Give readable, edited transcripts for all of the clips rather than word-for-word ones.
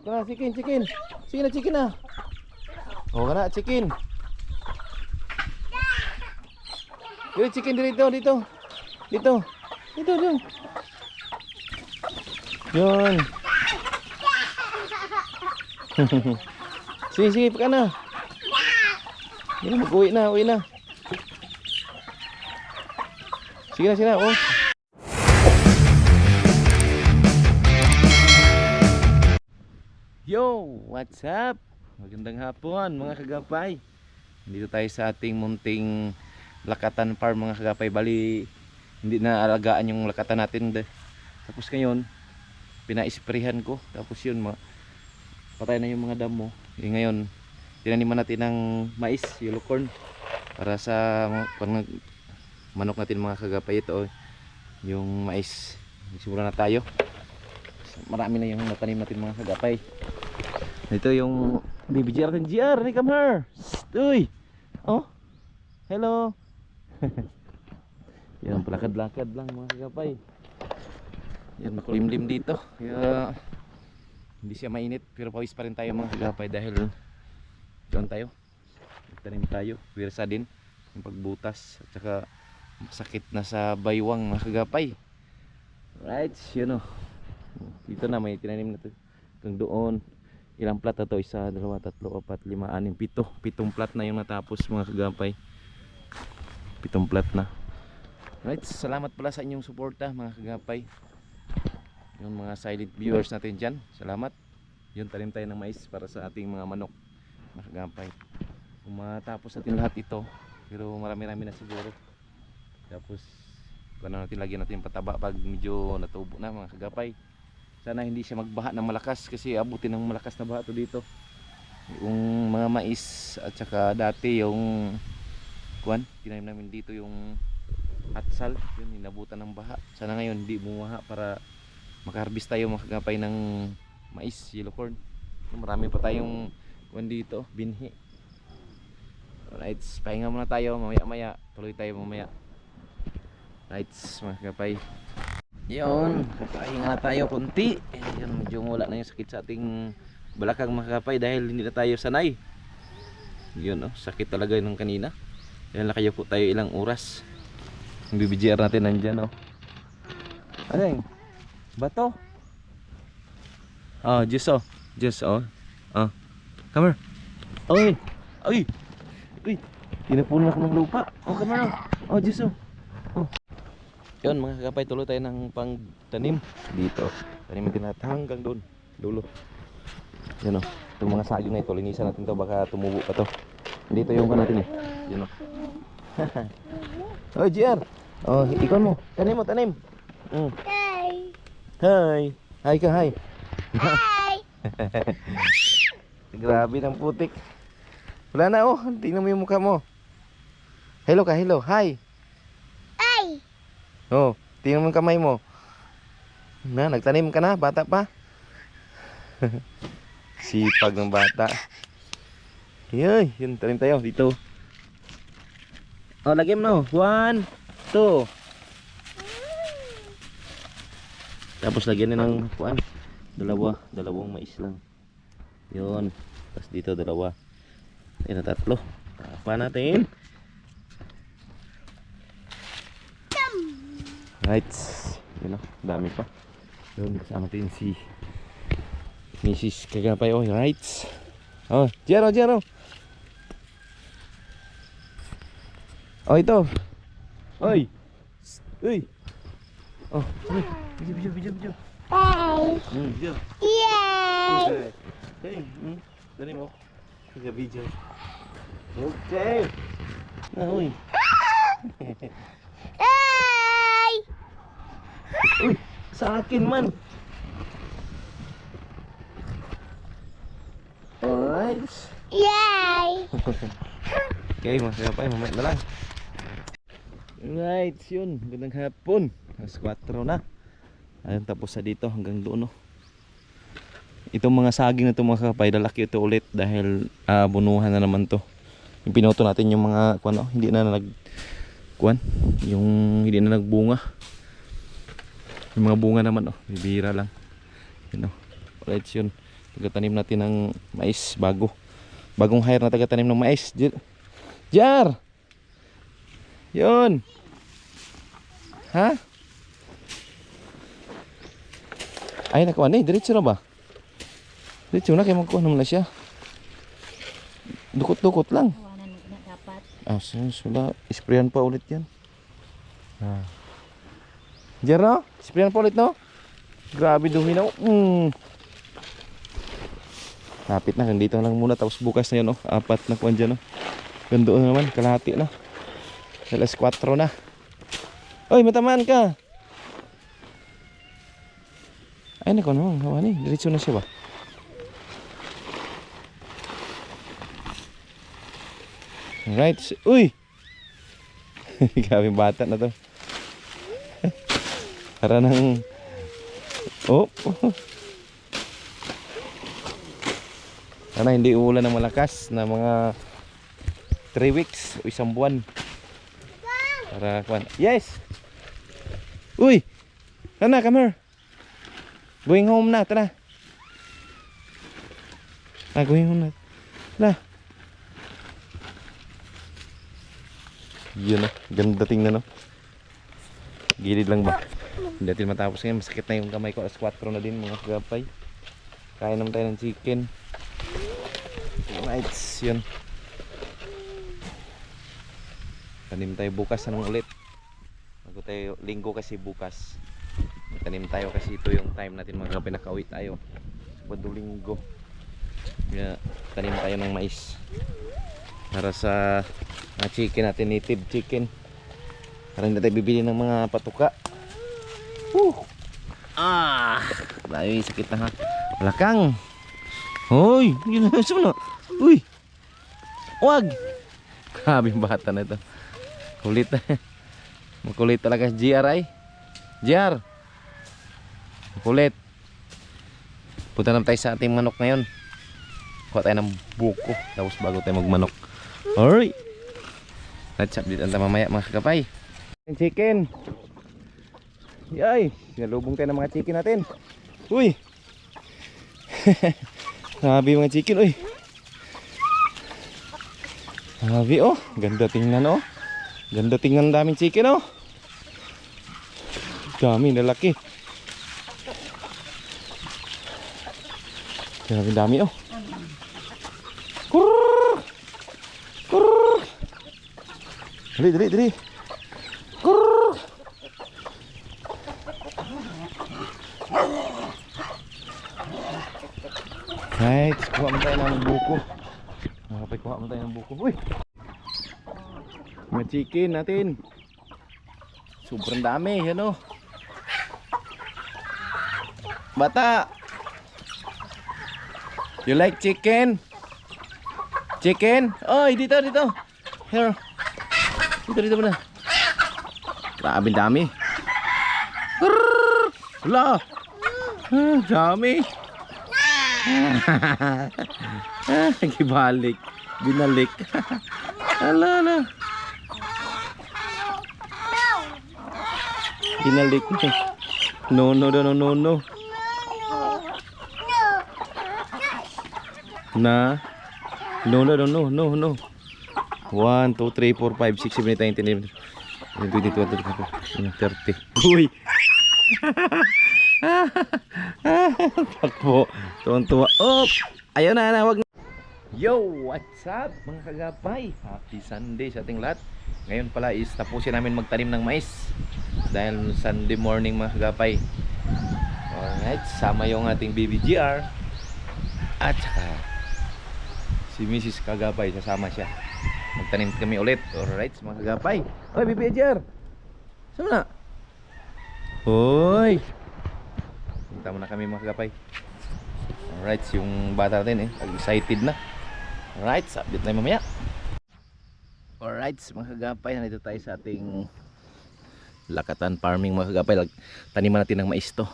Kana chicken, chicken. Sige na chicken na. Oh, kana chicken. Dito chicken dito, dito. Dito. Dito, dito. Yun. Sige, sige, pagka na. Yan, mag-uwi na, uwi na. Sige na, sige na, oh. Yo, what's up? Magandang hapon mga kagapay. Dito tayo sa ating munting lakatan farm mga kagapay. Bali, hindi na alagaan yung lakatan natin. Tapos ngayon, pina-sprayhan ko. Tapos yun, patay na yung mga damo. Ngayon, tinaniman natin ng mais, yellow corn. Para sa manok natin mga kagapay. Ito, yung mais. Simula na tayo. Marami na yung natanim natin mga kagapay. Ito yung baby GR kan GR, come here. Uy. Oh. Hello. Yan, palakad-lakad lang mga kagapay. Yan, makulimlim dito. Kaya hindi siya mainit, pero pawis pa rin tayo mga kagapay dahil doon tayo. Tanim tayo, wirsa din yung pagbutas at saka masakit na sa baywang mga kagapay. Right, yun o. Dito na may tinanim na ito. Hanggang doon. Ilang plat na to? 1, 2, 3, 4, 5, 6, 7. 7 plat na yung natapos mga kagapay. 7 plat na. Right, salamat pala sa inyong suporta mga kagapay. Yung mga silent viewers natin dyan, salamat. Yun, tanim tayo ng mais para sa ating mga manok mga kagapay. Kung matapos natin lahat ito, pero marami-rami na siguro. Tapos kung ano natin, lagyan natin pataba pag medyo natubo na mga kagapay. Sana hindi siya magbaha ng malakas kasi abutin ng malakas na baha to dito. Yung mga mais at saka dati yung tinanim namin dito yung hatsal, yun inabutan ng baha. Sana ngayon hindi bumaha para makaharvest tayo mga kagapay ng mais, yellow corn. Marami pa tayong dito, binhi. Alright, pahinga muna tayo mamaya-maya. Tuloy tayo mamaya. Right, mga kagapay. Yun, papahinga na tayo kunti. Yun, medyo wala na yung sakit sa ating balakang mga kagapay dahil hindi na tayo sanay. Yun, oh, sakit talaga yung kanina. Dahil nakayo po tayo ilang oras. Yung BBGR natin nandyan, oh. Ano yung bato? Oh, juice, oh. Juice, oh. Oh, come here. Oy, oy, oy. Tinapunan ako ng lupa. Oh, come here, oh. Oh, juice, oh. Oh. Yun mga kagapay, tuloy tayo ng pangtanim dito. Tanimin natin hanggang doon, dulo. Yan o, itong mga saging na ito, linisan natin to, baka tumubo pa to. Dito yung natin eh. Yan o. Oy GR, oh, ikon mo, tanim mo, tanim. Hi. Hi. Hi ka, hi. Hi. Grabe ng putik. Wala na oh, tingnan mo yung mukha mo. Hello ka, hello, hi. Oh, tingnan mo yung kamay mo. Na, nagtanim ka na, bata pa. Sipag ng bata. Yun, yun, tanim tayo dito. Oh, lagyan mo. 1, 2. Tapos lagyan din ng dalawang mais lang. Yun. Tapos dito dalawa. Ayun na 3. Tapa natin. Right, yun o, dami pa. Yun, kasama natin si Mrs. Kagapay. Oh, right. Oh, Jero, Jero. Oh, ito. Oy. Uy. Oh, uy. Video. Bye. Video. Yay. Okay. Dali mo. Video. Okay. Uy. Uy, sa akin man. Alright. Yay. Okay, mga kagapay, mamaya na lang. Alright, yun. Magandang hapon. Alas 4 na. Ayun, tapos sa dito hanggang doon, no. Itong mga saging na ito mga kagapay, lalaki ito ulit dahil bunuhan na naman to. Yung pinuto natin yung mga hindi na hindi na nagbunga. Yung mga bunga naman, oh, bibira lang. Yun, oh. Alright, yun. Tagatanim natin ng mais bagong hire na tagatanim ng mais. Jar! Yun! Ha? Ay, nakuha na eh. Diretso na ba? Diretso na, kaya magkuha naman na siya. Dukot-dukot lang. Tawanan na dapat. Wala. Isprayan pa ulit yan. Jar, no? Isprayan pa ulit, no? Grabe dumi na. Lapit na, dito lang muna. Tapos bukas na yun, no? 4 na kuhan dyan, no? Gando na naman, kalahati na. Alas 4 na. Oy, matamaan ka. Ay, naku naman, hawa ni. Diretso na siya ba? Alright. Uy! Gawing bata na to. Para nang... Oh! Sana hindi uulan ng malakas na mga 3 weeks o isang buwan. Para kuan. Yes! Uy! Tana, come here. Going home na, tara. Going home na. Tara. Yun, no? Ganda tingnan, no? Gilid lang ba? Hindi natin matapos ngayon. Masakit na yung kamay ko. Alas 4 na din, mga kagapay. Kain naman tayo ng chicken. Right, yun. Tanim tayo bukas. Anong ulit? Bago tayo, linggo kasi bukas. Tanim tayo kasi ito yung time natin mga kagapay, nakauwi tayo. Sabado linggo. Kaya tanim tayo ng mais. Para sa mga chicken natin, native chicken. Para hindi tayo bibili ng mga patuka. Layo, sakit na ha. Balakang. Hoy, yun na na. Uy. Wag. Grabe yung bata na ito. Kulit na. Makulit talaga si GR ay. GR. Kulit. Punta naman tayo sa ating manok ngayon. Kuha tayo ng buko. Tapos bago tayo magmanok. Alright. Let's update ang mamaya mga kagapay. Chicken. Yay. Sinalubong tayo ng mga chicken natin. Uy. Grabe mga chicken. Uy. Grabe oh. Ganda tingnan oh. Ganda tingnan, daming chicken oh. Dami, lalaki. Grabe dami oh. Kurr! Kurr! Dali, dali, dali. Kurr! Right, kuha mo tayo ng buko. Kuha mo tayo ng buko. Uy! Mga chicken natin. Sobrang dami, yan oh. Bata! You like chicken? Chicken? Oy, dito, dito. Here. Dito, dito muna. Grabe dami. Wala. Dami. Gibalik. Binalik. Ala, ala. Binalik. No, no, no, no, no, no. Na. No, no, no, no, no, no. 1, 2, 3, 4, 5, 6, 7, 8, 9, 10, 11, 12, 13. Uy! Takbo. Tuwan-tuwa. Oh! Ayaw na, wag na. Yo! What's up mga kagapay? Happy Sunday sa ating lahat. Ngayon pala is tapusin namin magtanim ng mais. Dahil Sunday morning mga kagapay. Alright, sama yung ating baby GR. At saka si Mrs. Kagapay, sasama siya. Magtanim kami ulit. Alright, mga kagapay. Oy, baby GR. Saan na? Hoy! Punta muna kami mga kagapay. Alright, yung bata natin excited na. Alright, update na mamaya. Alright, mga kagapay, nandito tayo sa ating lakatan farming mga kagapay. Taniman natin ng mais to.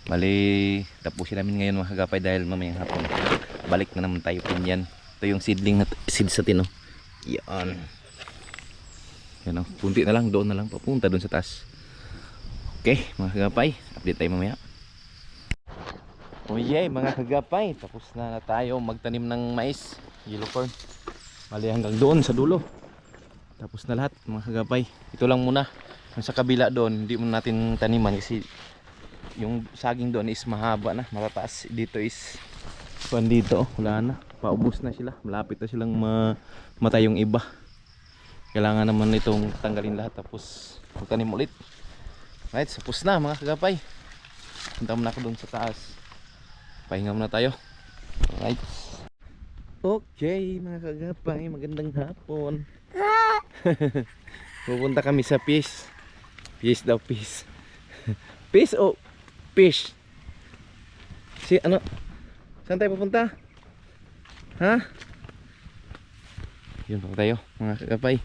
Bali, tapusin namin ngayon mga kagapay dahil mamayang hapon balik na naman tayo pinyan. Ito yung seedling na seeds natin oh. Yan. Yan oh, punti na lang, doon na lang papunta doon sa taas. Okay, mga kagapay, update tayo mamaya. Oh yeah, mga kagapay, tapos na tayo magtanim ng mais, yellow corn. Bali hanggang doon sa dulo. Tapos na lahat mga kagapay. Ito lang muna. Ang sa kabila doon, hindi mo natin taniman kasi yung saging doon is mahaba na, matataas. Dito is dito, wala na. Paubos na sila. Malapit na silang matay yung iba. Kailangan naman itong tanggalin lahat tapos magtanim ulit. Right, tapos na mga kagapay. Punta muna ako doon sa taas. Pahinga muna tayo. Alright. Okay mga kagapay, magandang hapon. Pupunta kami sa fish. Fish daw, fish. Fish o fish? Si ano? Saan tayo pupunta? Ha? Yun pa tayo mga kagapay.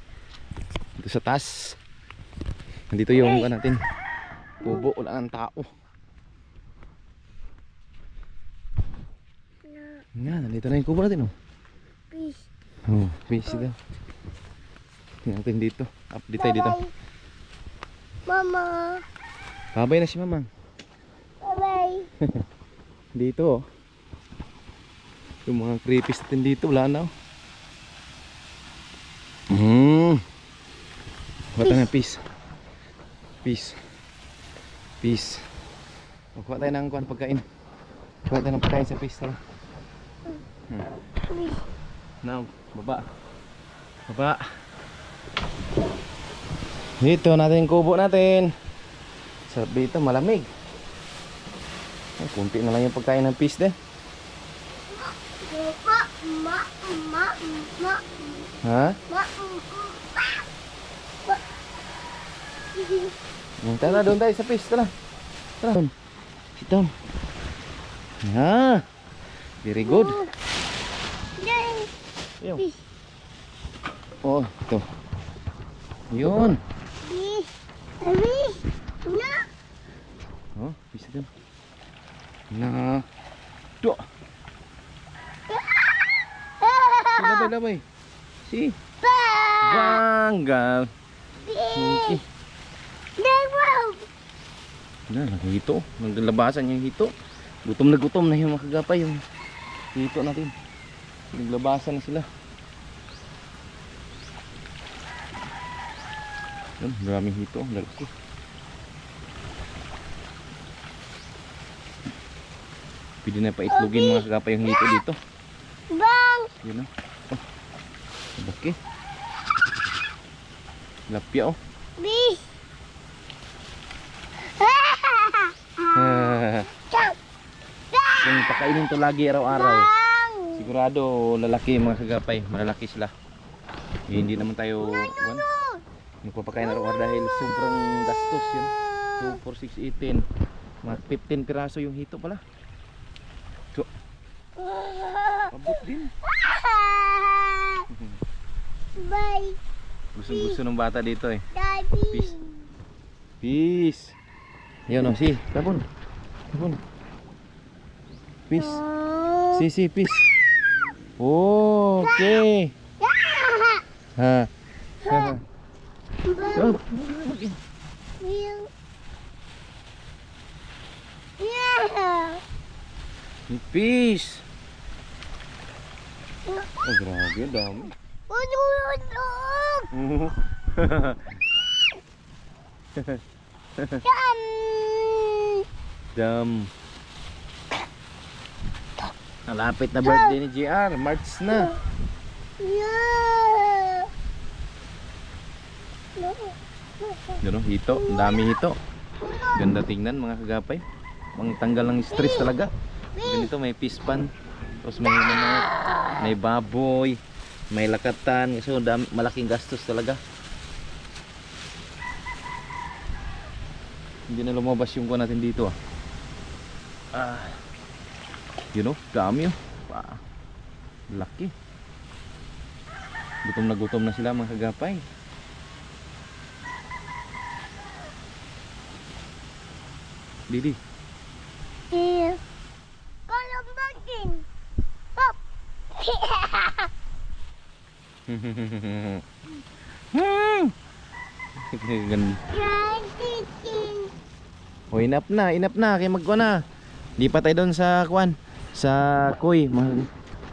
Dito sa taas. Nandito yung natin. Bubo, wala ng tao. Nga, nandito na yung kubo natin, oh. Fish. Oh, fish daw. Tingnan natin dito. Update tayo dito. Mama. Babay na si Mamang. Bye-bye. Dito, oh. Yung mga creepies natin dito, wala na, oh. Kuha tayo ng fish. Fish. Fish. Kuha tayo ng pagkain. Kuha tayo ng pagkain sa fish, tara. Fish. Now, baba. Baba. Dito natin yung kubo natin. Sarap dito, malamig. Ay, kunti na lang yung pagkain ng fish din. Ha? Tara, doon tayo sa fish, tara. Tara. Sit down. Very good. Ayun. Oh, ito. Yun. Oh, fish doon. Na. Do. Labay. Si. Bangga. Okay. Na, naghito. Naglabasan yung hito. Gutom na yung mga kagapay yung hito natin. Naglabasan na sila. Yun, maraming hito. Lalaki. Pwede na pa itlogin mga kagapay yung hito dito. Bang! Yun na. Oh. Laki. Lapya, oh. Fish. Kung pakainin to lagi araw-araw, sigurado lalaki mga kagapay, malalaki sila. Hindi naman tayo magpapakain araw-araw dahil sobrang gastos yun. 2, 4, 6, 18 mga 15 piraso yung hito pala. So, abot din. Bye. Gusto ng bata dito eh. Daddy. Peace. Peace. Yun o, si, tapon. Peace. Si, peace. Okay. Ha. Oh. Peace. Oh, grabe, dami. Dam. Malapit na birthday ni GR, March na. Yun o, hito, ang dami hito. Ganda tingnan mga kagapay. Ang tanggal ng stress talaga. Ganito may fish pan. Tapos may manok, may baboy, may lakatan. Kasi malaking gastos talaga. Hindi na lumabas yung kuha natin dito ah. Yun o, dami o. Laki. Gutom na sila mga kagapay. Didi. Kolam natin. Pop. O, inap na, kaya magkuha na. Lipat tayo doon sa kuan, sa kuy.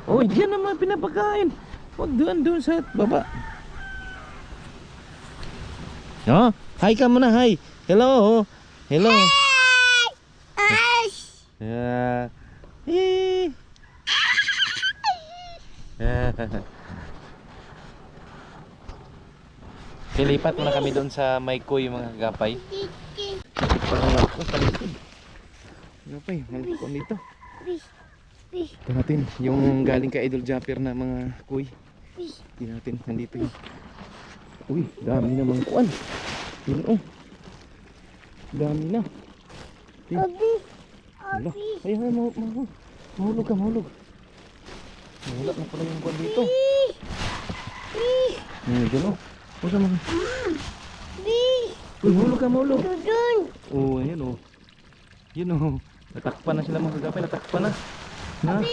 Oy, diyan naman pinapakain. Huwag doon sa baba. Oh, hi ka muna, hi. Hello. Hello. Yeah. Lipat muna kami doon sa may kuy mga kagapay. Gapay, malikon dito. Ito natin, yung galing ka Idol Japper na mga kuy. Hindi natin, nandito yun. Uy, dami na mga kuan. Yun oh. Dami na. Abi. Wala. Ay, mahulog ka, mahulog. Wala na pala yung kuan dito. Dyan oh. Huwag ka mga. Uy, mahulog ka, mahulog. Dudun. Oh, ayun oh. Yun oh. Natakpan na sila mga kagapay, natakpan na. Na.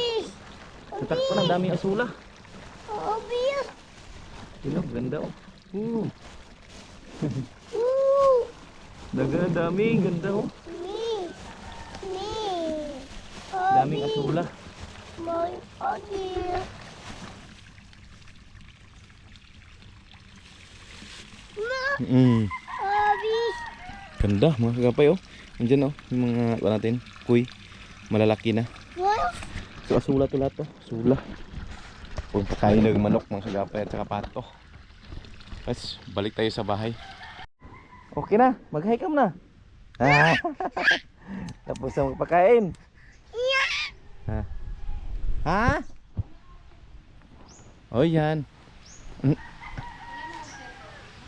Natakpan na, daming asula. Abi. Yun oh, ganda oh. Daga, dami, ganda oh. Daming asula. My Abi. Abi. Ganda mga kagapay oh. Andiyan oh, yung mga ano natin, kuy. Malalaki na. What? So asula to lahat to, asula. Kung pakain ng manok mga kagapay at saka pato. Tapos balik tayo sa bahay. Okay na, mag-hi ka muna. Tapos na magpakain. Ha? Ha? Oh yan.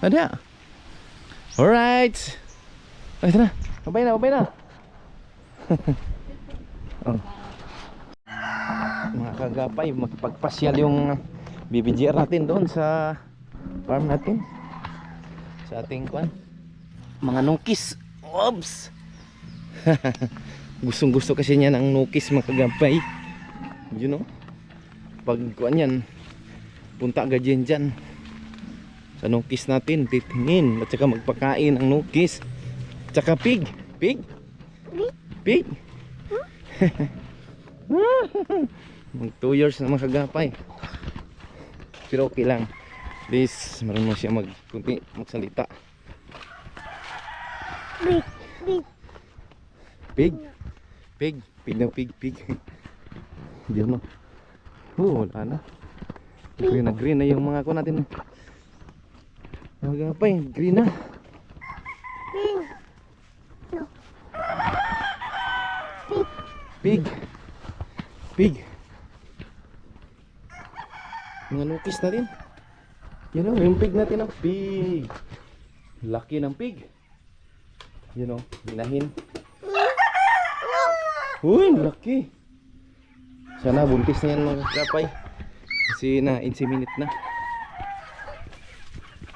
Ada. Alright. Ay, ito na. Babay na, babay na. Oh. Mga kagapay, magpagpasyal yung BBGR natin doon sa farm natin. Sa ating kwan. Mga nukis. Oops. Gustong gusto kasi niya ng nukis mga kagapay. You know? Pag kwan yan, punta agad dyan. Sa nukis natin, titingin. At saka magpakain ang nukis. At saka pig. Pig? Pig? Mag 2 years na mga kagapay. Pero okay lang. At least marunong siya magsalita. Big. Big. Pig? Pig? Pig na pig. Pig. Hindi mo. Wala na. Green na yung mga ko natin. Mga kagapay, green na. Pig. Pig. Mga nukis natin. Yan o, yung pig natin o. Pig. Laki ng pig. Yan o, hinahin. Uy, laki. Sana buntis na yan mga kapay. Kasi na-inseminate na.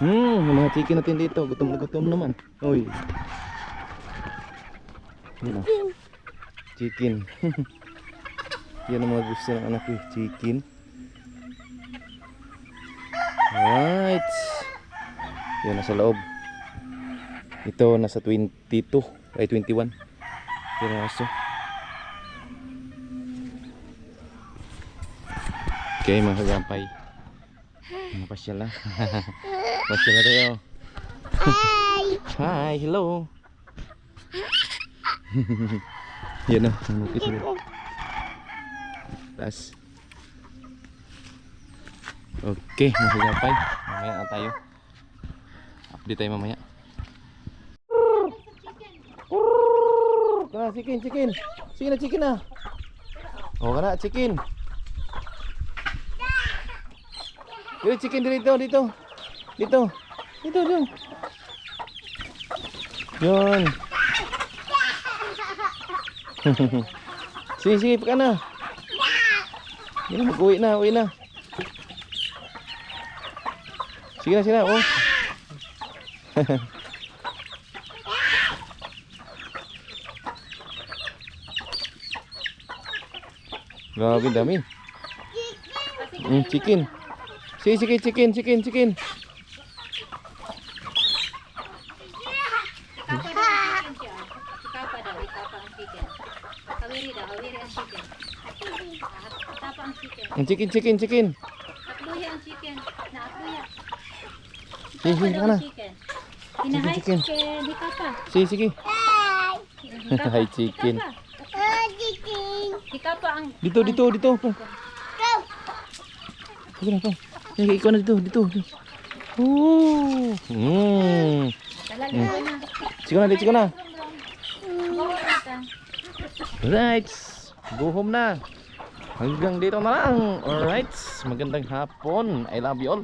Yung mga chicken natin dito. Gutom na gutom naman. Uy. Yan o. Chicken. Yan ang mga gusto ng anak ko, chicken. Alright. Yan nasa loob. Ito nasa 22 ay 21 piraso. Okay mga kagampay, mga pasyal na. Pasyal na tayo. Hi. Hi, hello. Yan na, nukis na. Tas. Okay, mga kagampay, mamaya na tayo. Update tayo mamaya. Kana chicken. Sige na chicken na. Oh, kana chicken. Dito chicken dito. Dito. Yun. Sige, paka na. Yan, uwi na. Sige na, oh. Grabe dami. Chicken. Sige, chicken. Kawiri daw. Awiri ang chicken. Tapa ang chicken. Ang chicken. Takbuhi ang chicken. Naatuya. Sige, sige, Daw ka na. ang chicken. Hinahay chicken. chicken. Hika pa. Sige. Hi. Hika pa. Hi, chicken. Hika pa. Chicken. Hika pa ang... Dito. Go. Sige na, pa. Sige, ikaw na dito. Oh. Talaga na. Sige na. Bawa natin. Alright. Go home na. Hanggang dito na lang. Alright. Magandang hapon. I love you all.